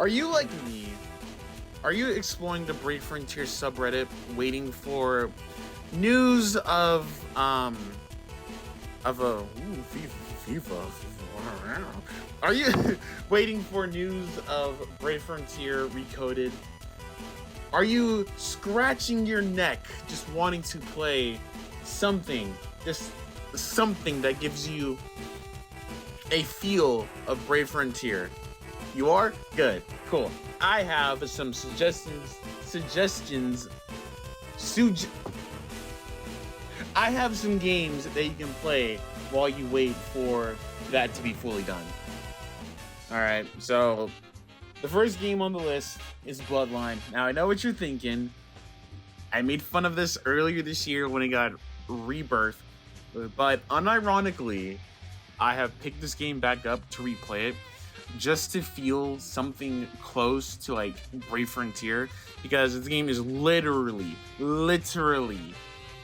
Are you like me? Are you exploring the Brave Frontier subreddit, waiting for news of a FIFA? Are you waiting for news of Brave Frontier Recoded? Are you scratching your neck, just wanting to play something, just something that gives you a feel of Brave Frontier? You are? Good. Cool. I have some suggestions. I have some games that you can play while you wait for that to be fully done. Alright, so the first game on the list is Bloodline. Now, I know what you're thinking. I made fun of this earlier this year when it got rebirthed, but unironically, I have picked this game back up to replay it just to feel something close to like Brave Frontier, because this game is literally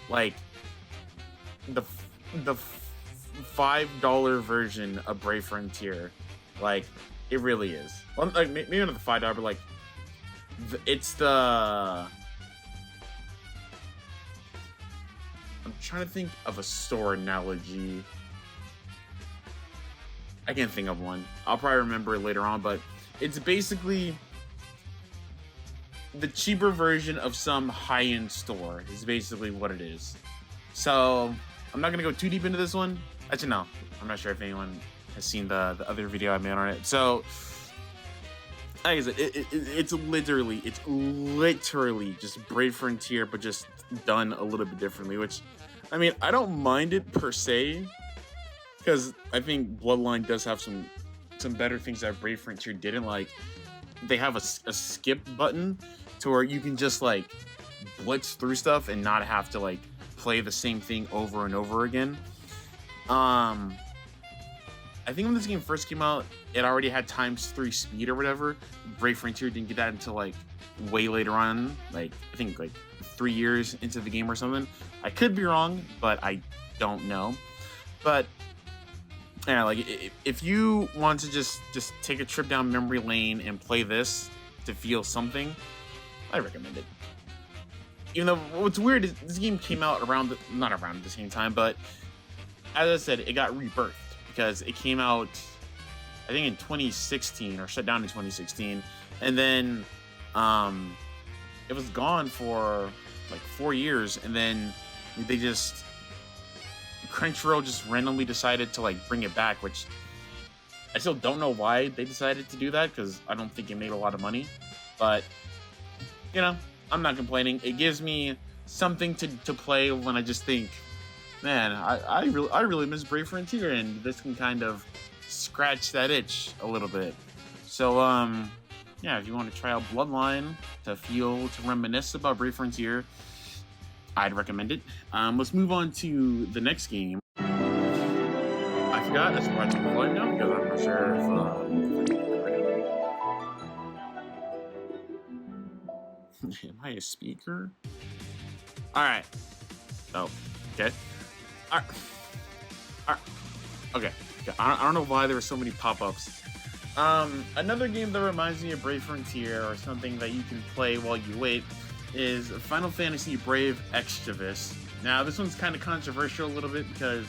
like the $5 version of Brave Frontier. Like, it really is. Well, like, maybe not the $5, but like it's the... I'm trying to think of a store analogy. I can't think of one. I'll probably remember it later on, but it's basically the cheaper version of some high-end store is basically what it is. So I'm not gonna go too deep into this one. Actually, no. I'm not sure if anyone has seen the other video I made on it. So like I said, it's literally just Brave Frontier, but just done a little bit differently, which, I mean, I don't mind it per se, because I think Bloodline does have some better things that Brave Frontier didn't. Like, they have a skip button to where you can just like blitz through stuff and not have to like play the same thing over and over again. I think when this game first came out, it already had ×3 speed or whatever. Brave Frontier didn't get that until like way later on, like I think like 3 years into the game or something. I could be wrong, but I don't know. But yeah, like if you want to just take a trip down memory lane and play this to feel something, I recommend it. Even though what's weird is this game came out not around the same time, but as I said, it got rebirthed because it came out, I think, in 2016 or shut down in 2016, and then it was gone for like 4 years, and then Crunchyroll just randomly decided to like bring it back, which I still don't know why they decided to do that, because I don't think it made a lot of money. But you know, I'm not complaining. It gives me something to play when I just think, man, I really miss Brave Frontier, and this can kind of scratch that itch a little bit. So yeah, if you want to try out Bloodline to reminisce about Brave Frontier, I'd recommend it. Let's move on to the next game. I forgot that's why it's on volume now, because I'm not sure if am I a speaker? Alright. Oh, okay. Alright. Okay. I don't know why there were so many pop-ups. Another game that reminds me of Brave Frontier, or something that you can play while you wait, is Final Fantasy Brave Exvuis. Now, this one's kind of controversial a little bit because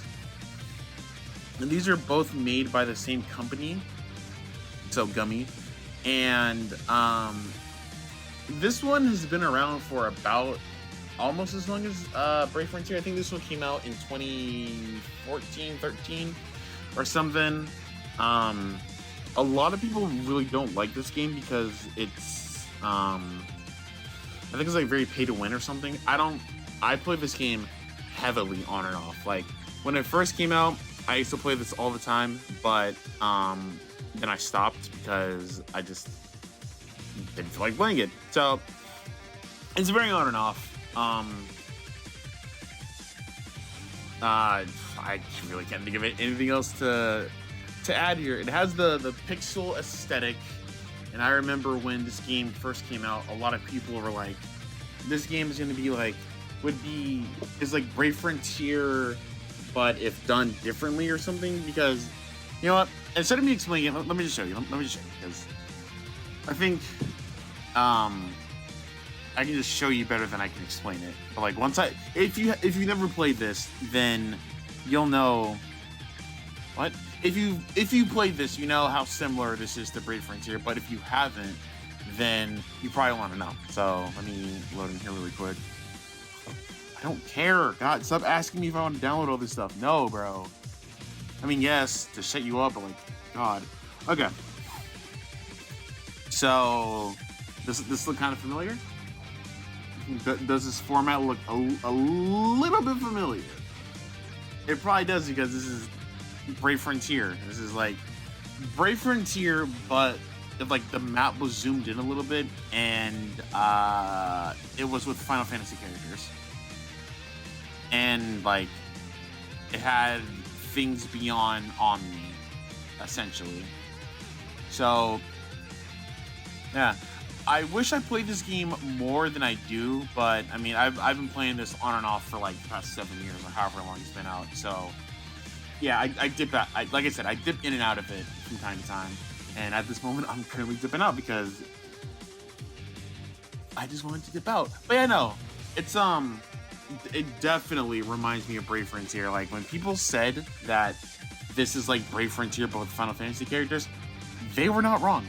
these are both made by the same company, so Gummy, and this one has been around for about almost as long as Brave Frontier. I think this one came out in 2014, 13 or something. A lot of people really don't like this game because it's I think it's like very pay to win or something. I play this game heavily on and off. Like, when it first came out, I used to play this all the time, but then I stopped because I just didn't feel like playing it. So it's very on and off. I really can't think of anything else to add here. It has the pixel aesthetic, and I remember when this game first came out, a lot of people were like, this game is going to be like, is like Brave Frontier, but if done differently or something. Because, you know what, instead of me explaining it, let me just show you, because I think I can just show you better than I can explain it. But like if you never played this, then you'll know. What? If you played this, you know how similar this is to Brave Frontier. But if you haven't, then you probably want to know. So let me load in here really quick. I don't care. God, stop asking me if I want to download all this stuff. No, bro. I mean, yes, to set you up, but like, God. Okay. So, does this look kind of familiar? Does this format look a little bit familiar? It probably does, because this is Brave Frontier. This is like Brave Frontier, but if like the map was zoomed in a little bit, and it was with Final Fantasy characters, and like it had things beyond Omni, essentially. So yeah, I wish I played this game more than I do, but I mean, I've been playing this on and off for like the past 7 years or however long it's been out. So yeah, I dip out. Like I said, I dip in and out of it from time to time. And at this moment, I'm currently dipping out because I just wanted to dip out. But yeah, no, it's it definitely reminds me of Brave Frontier. Like when people said that this is like Brave Frontier but with Final Fantasy characters, they were not wrong.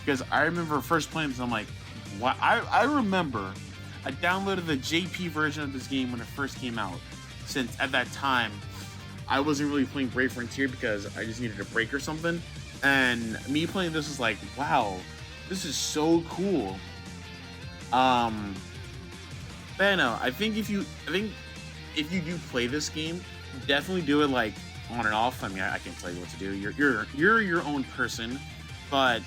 Because I remember first playing this, I'm like, what? I remember I downloaded the JP version of this game when it first came out. Since at that time, I wasn't really playing Brave Frontier because I just needed a break or something. And me playing this was like, wow, this is so cool. But no, I think if you do play this game, definitely do it like on and off. I mean, I can't tell you what to do. You're your own person, but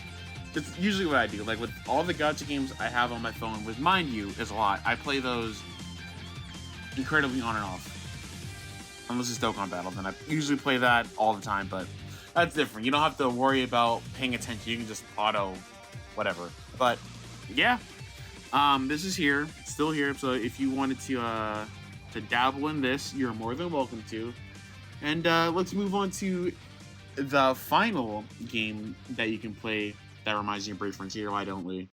it's usually what I do. Like with all the gacha games I have on my phone, with Mind You is a lot. I play those incredibly on and off. Unless it's Dokkan Battle, then I usually play that all the time, but that's different. You don't have to worry about paying attention. You can just auto whatever. But yeah, this is here. It's still here. So if you wanted to dabble in this, you're more than welcome to. And let's move on to the final game that you can play that reminds you of Brave Frontier. Why don't we?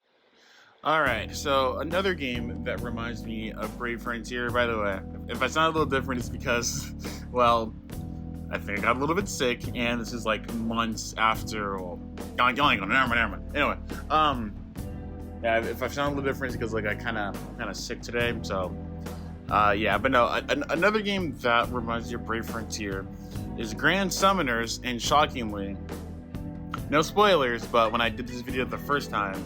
Alright, so another game that reminds me of Brave Frontier. By the way, if I sound a little different, it's because, well, I think I got a little bit sick, and this is like months after. Well, never mind. Anyway, yeah, if I sound a little different, it's because like I kind of sick today. So, yeah, but no, another game that reminds you of Brave Frontier is Grand Summoners, and shockingly, no spoilers, but when I did this video the first time,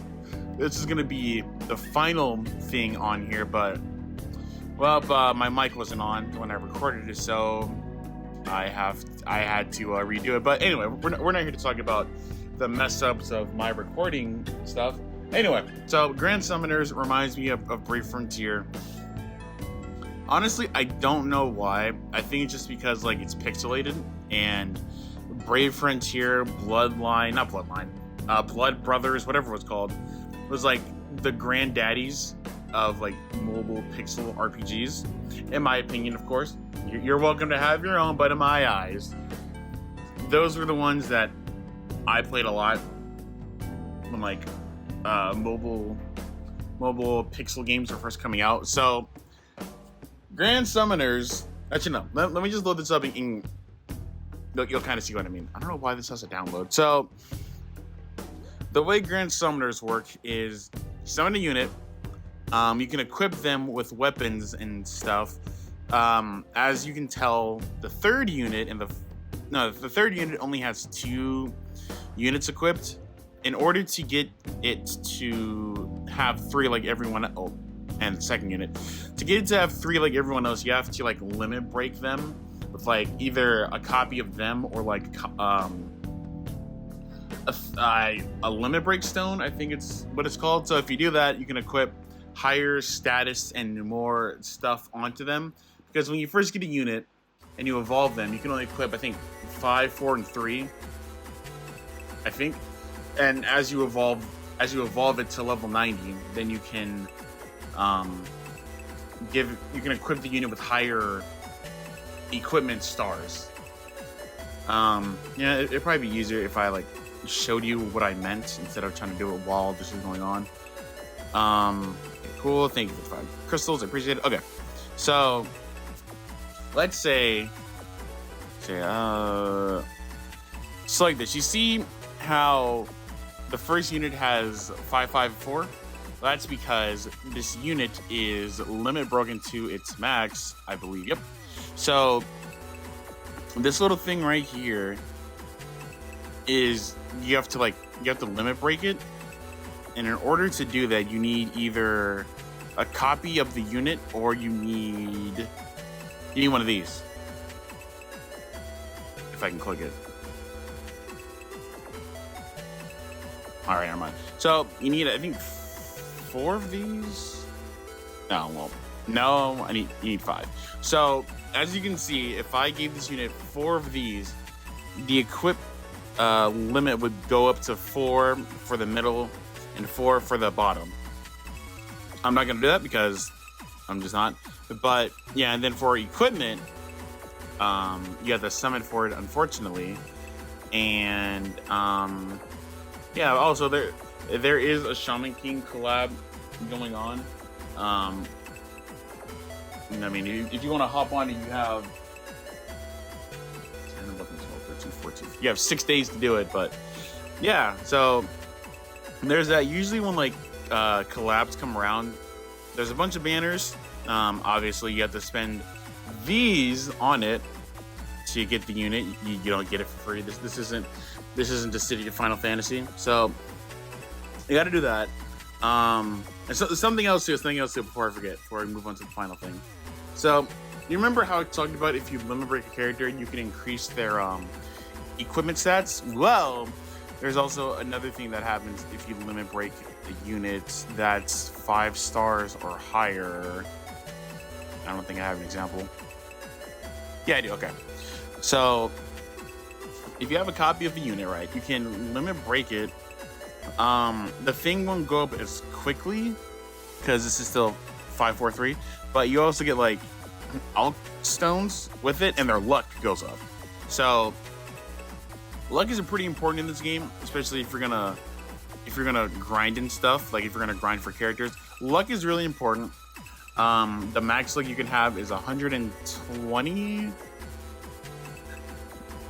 this is gonna be the final thing on here, but well, my mic wasn't on when I recorded it, so I had to redo it. But anyway, we're not here to talk about the mess ups of my recording stuff. Anyway, so Grand Summoners reminds me of Brave Frontier. Honestly, I don't know why. I think it's just because like it's pixelated, and Brave Frontier, Blood Brothers, whatever it was called, was like the granddaddies of like mobile pixel RPGs, in my opinion, of course. You're welcome to have your own, but in my eyes, those were the ones that I played a lot when like mobile pixel games were first coming out. So Grand Summoners, actually no, let me just load this up and you'll kind of see what I mean. I don't know why this has a download. So the way Grand Summoners work is you summon a unit. You can equip them with weapons and stuff. As you can tell, the third unit only has 2 units equipped. In order to get it to have 3 like everyone else, and the second unit, to get it to have 3 like everyone else, you have to like limit break them with like either a copy of them or like a limit break stone, I think it's what it's called. So if you do that, you can equip higher status and more stuff onto them. Because when you first get a unit and you evolve them, you can only equip, I think, 5, 4, and 3. I think. And as you evolve it to level 90, then you can equip the unit with higher equipment stars. Yeah, it'd probably be easier if I like showed you what I meant instead of trying to do it while this is going on. Cool. Thank you for the 5 crystals. I appreciate it. Okay, so let's say so like this. You see how the first unit has 554? That's because this unit is limit broken to its max, I believe. Yep. So this little thing right here is you have to limit break it, and in order to do that, you need either a copy of the unit or you need one of these. If I can click it. All right, never mind. So you need, I think, 4 of these. No, well, no, you need 5. So as you can see, if I gave this unit 4 of these, the equip limit would go up to 4 for the middle and 4 for the bottom. I'm not gonna do that because I'm just not. But yeah, and then for equipment, you have to summon for it, unfortunately. And yeah, also there is a Shaman King collab going on. I mean, if you want to hop on and you have 10, 11, 12, 13, 14, you have 6 days to do it. But yeah, so there's that. Usually when collabs come around, there's a bunch of banners. Obviously you have to spend these on it to get the unit. You don't get it for free. This isn't the City of Final Fantasy, so you got to do that. And so something else too before I forget, before I move on to the final thing. So you remember how I talked about if you limit break a character, you can increase their equipment stats? Well, there's also another thing that happens if you limit break a unit that's 5 stars or higher. I don't think I have an example. Yeah, I do. Okay. So if you have a copy of the unit, right, you can limit break it. The thing won't go up as quickly because this is still 543, but you also get alt stones with it, and their luck goes up. So luck is pretty important in this game, especially if you're gonna grind and stuff. Like if you're gonna grind for characters, luck is really important. The max luck you can have is 120.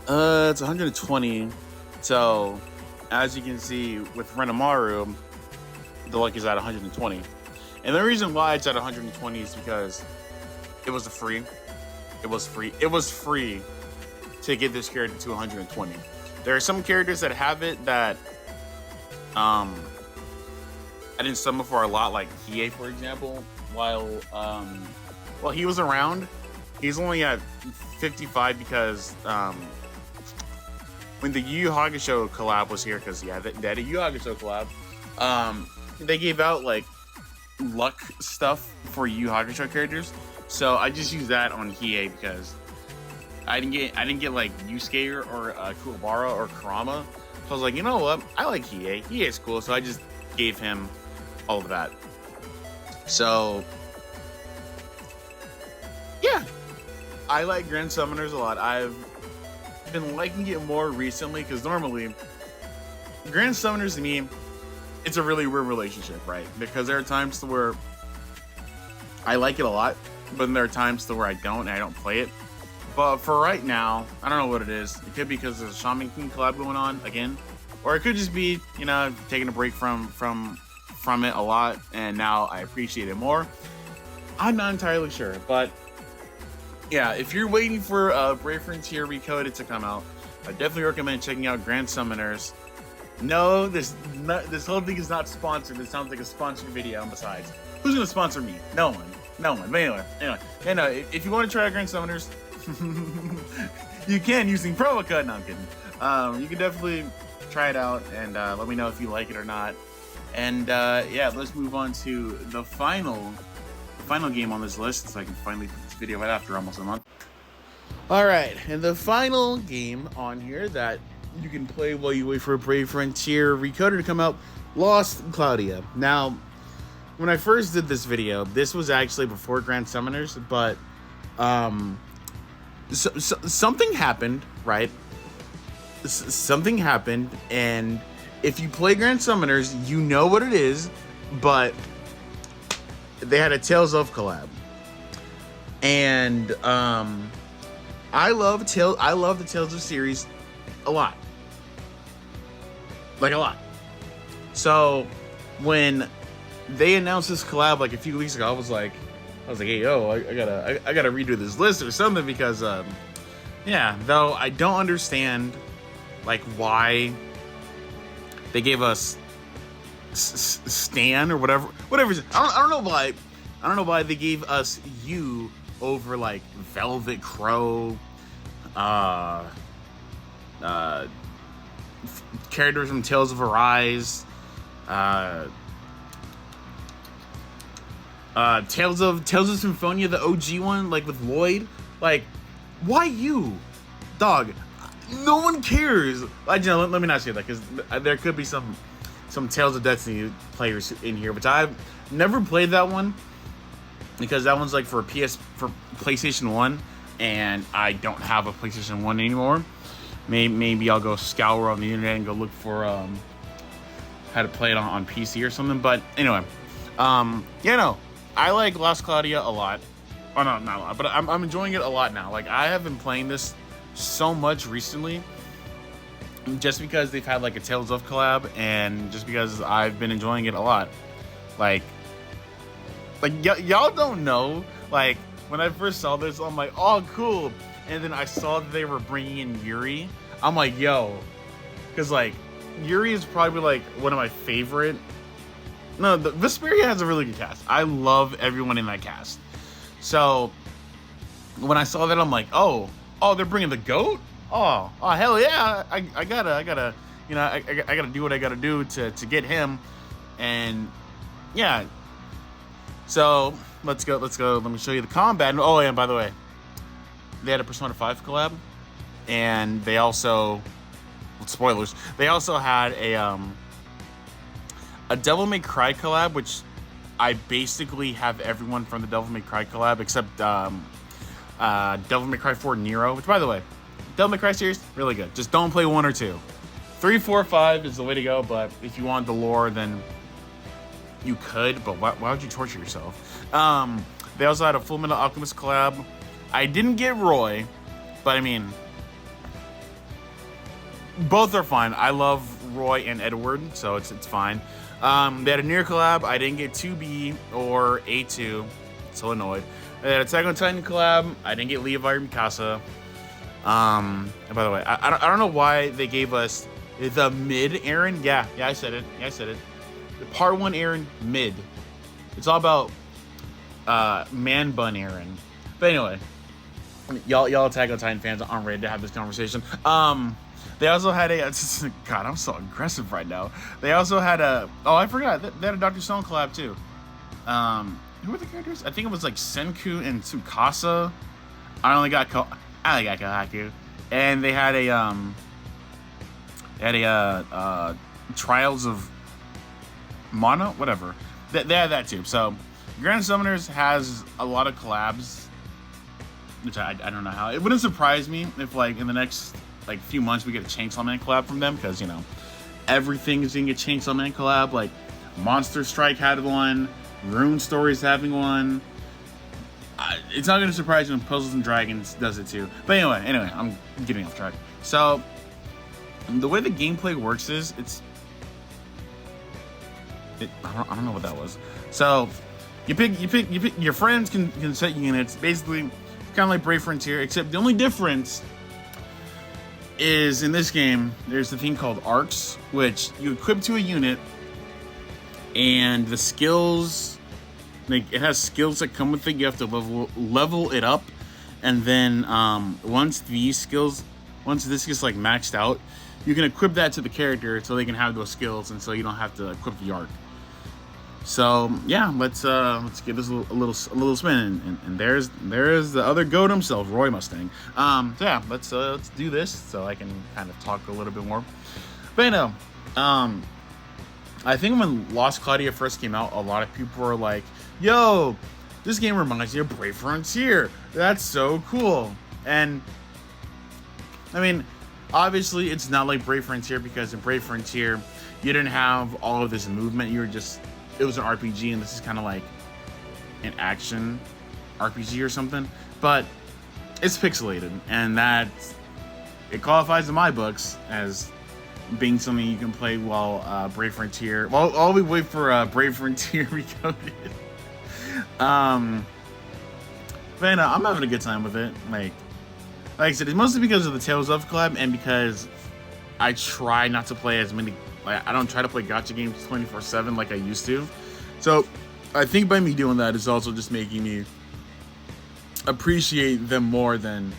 It's 120. So as you can see with Renamaru, the luck is at 120. And the reason why it's at 120 is because it was free to get this character to 120. There are some characters that have it that I didn't summon for a lot, like Hiei, for example. While he was around, he's only at 55 because when the Yu Yu Hakusho collab was here, because yeah, they had a Yu Yu Hakusho collab, they gave out luck stuff for Yu Yu Hakusho characters. So I just used that on Hiei because I didn't get Yusuke or Kuwabara or Kurama. So I was like, you know what? I like Hiei. Hiei's cool. So I just gave him all of that. So yeah, I like Grand Summoners a lot. I've been liking it more recently because normally Grand Summoners to me, it's a really weird relationship, right? Because there are times to where I like it a lot, but then there are times to where I don't, and I don't play it. But for right now, I don't know what it is. It could be because there's a Shaman King collab going on again, or it could just be, taking a break from it a lot, and now I appreciate it more. I'm not entirely sure, but yeah, if you're waiting for Brave Frontier Recoded to come out, I definitely recommend checking out Grand Summoners. No, this whole thing is not sponsored. It sounds like a sponsored video. And besides, who's gonna sponsor me? No one. But anyway, if you want to try out Grand Summoners, you can using promo code. No, I'm kidding. You can definitely try it out and let me know if you like it or not. And yeah, let's move on to the final game on this list, so I can finally put this video right after almost a month. All right, and the final game on here that you can play while you wait for Brave Frontier Recoded to come out, Lost Cloudia. Now, when I first did this video, this was actually before Grand Summoners, but something happened, right? something happened, and if you play Grand Summoners, you know what it is, but they had a Tales of collab. And I love the Tales of series a lot. Like a lot. So when they announced this collab like a few weeks ago, I was like, hey, yo, I gotta redo this list or something, because yeah, though I don't understand like why they gave us Stan or whatever. I don't know why they gave us you over like Velvet Crow, characters from Tales of Arise, Tales of Symphonia, the OG one, like with Lloyd. Like, why you, dog? No one cares. Let me not say that, because there could be some Tales of Destiny players in here, which I've never played that one, because that one's like for PlayStation 1, and I don't have a PlayStation 1 anymore. Maybe I'll go scour on the internet and go look for how to play it on PC or something. But anyway, I like Lost Cloudia a lot. Oh no, not a lot, but I'm enjoying it a lot now. Like, I have been playing this so much recently, just because they've had like a Tales of collab, and just because I've been enjoying it a lot. Like y'all don't know, like, when I first saw this, I'm like, oh, cool. And then I saw that they were bringing in Yuri. I'm like, yo, because like Yuri is probably like one of my favorite. No, the Vesperia has a really good cast. I love everyone in that cast. So when I saw that, I'm like, oh, they're bringing the GOAT. Oh, hell yeah! I gotta, you know, I gotta do what I gotta do to get him, and yeah. So let's go. Let me show you the combat. Oh, and by the way, they had a Persona 5 collab, and they also, well, spoilers, they also had a Devil May Cry collab, which I basically have everyone from the Devil May Cry collab except Devil May Cry 4 Nero, which, by the way, Devil May Cry series, really good. Just don't play 1 or 2. 3, 4, 5 is the way to go, but if you want the lore, then you could, but why would you torture yourself? They also had a Full Metal Alchemist collab. I didn't get Roy, but I mean, both are fine. I love Roy and Edward, so it's fine. They had a Nier collab. I didn't get 2B or A2. So annoyed. They had a Attack on Titan collab. I didn't get Levi or Mikasa. And by the way, I don't know why they gave us the mid Aaron. Yeah, I said it. The part 1 Aaron, mid. It's all about man bun Aaron. But anyway, y'all Attack on Titan fans aren't ready to have this conversation. They also had a God, I'm so aggressive right now. They also had I forgot, they had a Dr. Stone collab too. Who were the characters? I think it was like Senku and Tsukasa. I only got Kohaku. And they had a Trials of Mana, whatever. They had that too. So Grand Summoners has a lot of collabs, which I don't know how. It wouldn't surprise me if like in the next like few months we get a Chainsaw Man collab from them, because you know everything is gonna get Chainsaw Man collab. Like Monster Strike had one, Rune Story's having one. It's not gonna surprise me when Puzzles and Dragons does it too. But anyway, I'm getting off track. So the way the gameplay works is I don't know what that was. So you pick your friends can set units. Basically, kind of like Brave Frontier, except the only difference is in this game there's a thing called arcs, which you equip to a unit, and the skills, like, it has skills that come with it. You have to level it up, and then once this gets like maxed out, you can equip that to the character so they can have those skills, and so you don't have to equip the arc. So yeah, let's give this a little spin, and there's the other goat himself, Roy Mustang. So yeah, let's do this so I can kind of talk a little bit more. But I think when Lost Cloudia first came out, a lot of people were like, "Yo, this game reminds me of Brave Frontier. That's so cool." And I mean, Obviously, it's not like Brave Frontier, because in Brave Frontier, you didn't have all of this movement. You were just, it was an RPG, and this is kind of like an action RPG or something. But it's pixelated, and it qualifies in my books as being something you can play while Brave Frontier. Well, while we wait for Brave Frontier Recoded. But I'm having a good time with it. Like I said, it's mostly because of the Tales of collab, and because I try not to play as many. Like, I don't try to play gacha games 24/7 like I used to. So I think by me doing that, it's also just making me appreciate them more than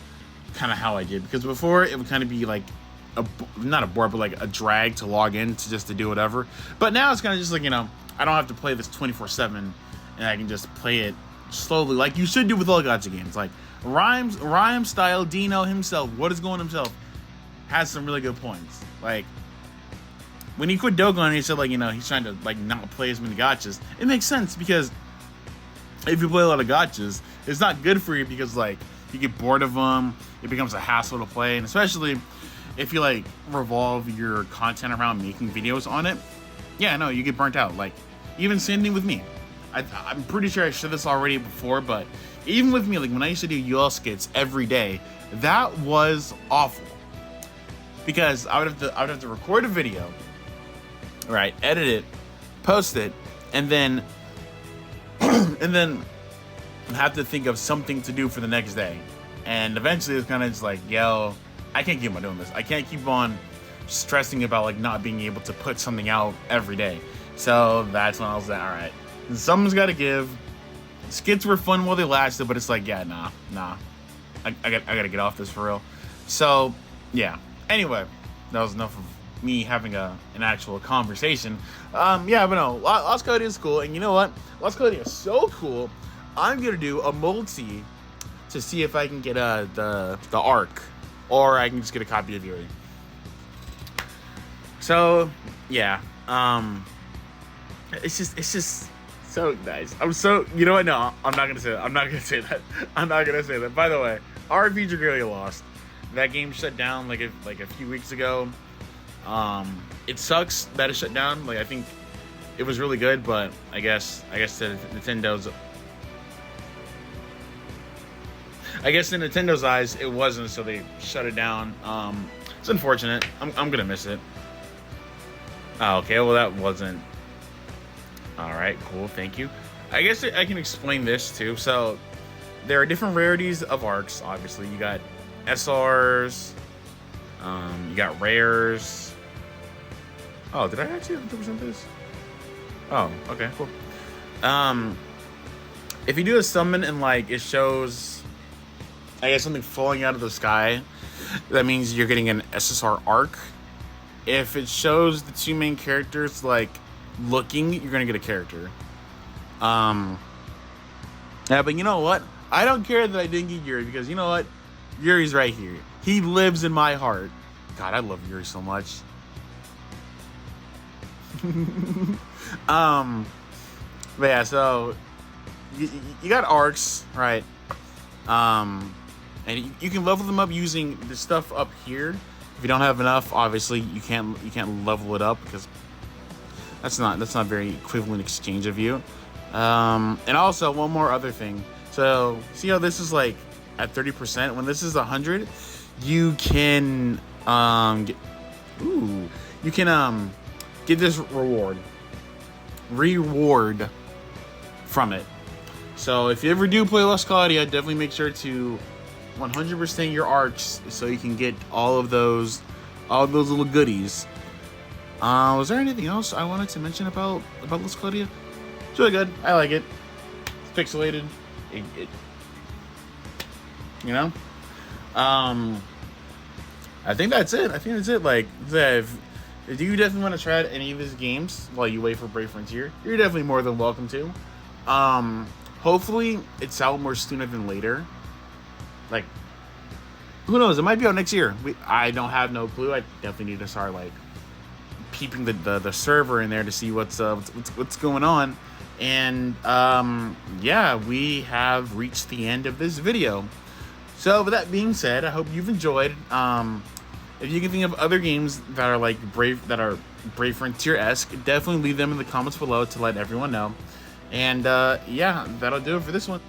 kind of how I did. Because before, it would kind of be like not a bore, but like a drag to log in to do whatever. But now it's kind of just like, I don't have to play this 24/7, and I can just play it slowly, like you should do with all gacha games. Like Rhyme style, Dino himself, what is going himself, has some really good points. Like when he quit Dogon, he said, like, he's trying to like not play as many gachas. It makes sense, because if you play a lot of gachas, it's not good for you, because like you get bored of them. It becomes a hassle to play, and especially if you like revolve your content around making videos on it. Yeah, no, you get burnt out. Like even same thing with me. I'm pretty sure I said this already before, but even with me, like when I used to do UL skits every day, that was awful, because I would have to record a video, right, edit it, post it, and then have to think of something to do for the next day. And eventually it's kind of just like, yo, I can't keep on doing this. I can't keep on stressing about like not being able to put something out every day. So that's when I was like, all right, something's got to give. Skits were fun while they lasted, but it's like, yeah, nah. I gotta get off this for real. So yeah. Anyway, that was enough of me having an actual conversation. Yeah, but no, Lost Cloudia is cool, and you know what? Lost Cloudia is so cool. I'm gonna do a multi to see if I can get the arc, or I can just get a copy of Yuri. So yeah, it's just so nice. I'm so, you know what? No, I'm not gonna say that. I'm not gonna say that. By the way, RPGs are really lost. That game shut down like a few weeks ago. It sucks that it shut down. Like I think it was really good, but I guess in Nintendo's eyes, it wasn't, so they shut it down. It's unfortunate. I'm gonna miss it. Oh, okay, well that wasn't. Alright, cool, thank you. I guess I can explain this too. So, there are different rarities of arcs, obviously. You got SRs, you got rares. Oh, did I actually 100% this? Oh, okay, cool. If you do a summon and like it shows, I guess, something falling out of the sky, that means you're getting an SSR arc. If it shows the two main characters like looking, you're gonna get a character. Yeah, but you know what? I don't care that I didn't get Yuri, because you know what? Yuri's right here. He lives in my heart. God, I love Yuri so much. But yeah, so you got arcs, right? And you can level them up using the stuff up here. If you don't have enough, obviously you can't level it up, because that's not very equivalent exchange of you. And also one more other thing. So see how this is like at 30%? When this is 100, you can get this reward from it. So if you ever do play Lost Cloudia, definitely make sure to 100% your arcs, so you can get all of those little goodies. Was there anything else I wanted to mention about Lost Cloudia? It's really good. I like it. It's pixelated. I think that's it. Like, if you definitely want to try out any of these games while you wait for Brave Frontier, you're definitely more than welcome to. Hopefully it's out more sooner than later. Like, who knows? It might be out next year. I don't have no clue. I definitely need to start like peeping the server in there to see what's going on. And yeah, we have reached the end of this video. So with that being said, I hope you've enjoyed. If If you can think of other games that are like Brave Frontier-esque, definitely leave them in the comments below to let everyone know. And yeah, that'll do it for this one.